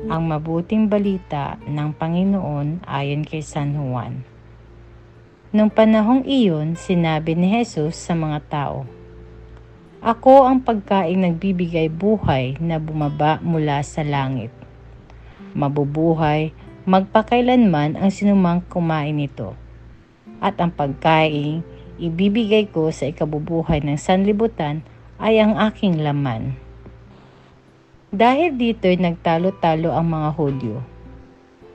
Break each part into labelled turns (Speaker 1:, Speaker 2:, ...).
Speaker 1: Ang mabuting balita ng Panginoon ayon kay San Juan. Nung panahong iyon, sinabi ni Jesus sa mga tao, "Ako ang pagkaing nagbibigay buhay na bumaba mula sa langit. Mabubuhay magpakailanman ang sinumang kumain nito. At ang pagkaing ibibigay ko sa ikabubuhay ng sanlibutan ay ang aking laman." Dahil dito'y nagtalo-talo ang mga Hudyo.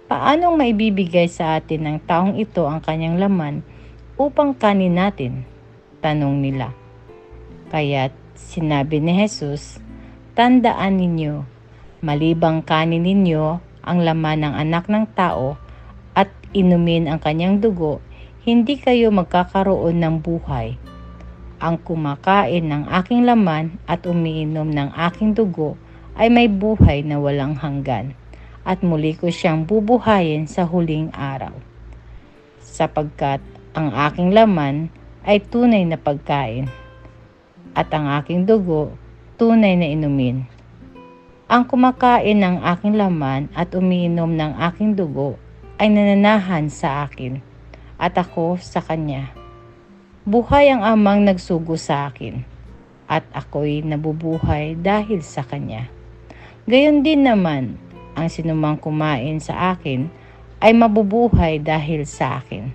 Speaker 1: Paanong maibibigay sa atin ng taong ito ang kanyang laman upang kanin natin? Tanong nila. Kaya't sinabi ni Jesus, "Tandaan ninyo, malibang kanin ninyo ang laman ng anak ng tao at inumin ang kanyang dugo, hindi kayo magkakaroon ng buhay. Ang kumakain ng aking laman at umiinom ng aking dugo ay may buhay na walang hanggan, at muli ko siyang bubuhayin sa huling araw. Sapagkat ang aking laman ay tunay na pagkain, at ang aking dugo tunay na inumin. Ang kumakain ng aking laman at umiinom ng aking dugo ay nananahan sa akin, at ako sa kanya. Buhay ang amang nagsugo sa akin, at ako'y nabubuhay dahil sa kanya. Gayon din naman, ang sinumang kumain sa akin ay mabubuhay dahil sa akin.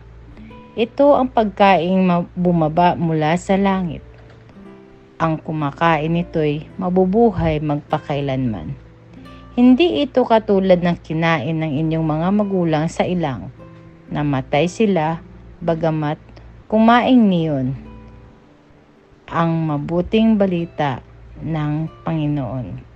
Speaker 1: Ito ang pagkaing bumaba mula sa langit. Ang kumakain nito'y mabubuhay magpakailanman. Hindi ito katulad ng kinain ng inyong mga magulang sa ilang. Namatay sila, bagamat kumain niyon. Ang mabuting balita ng Panginoon.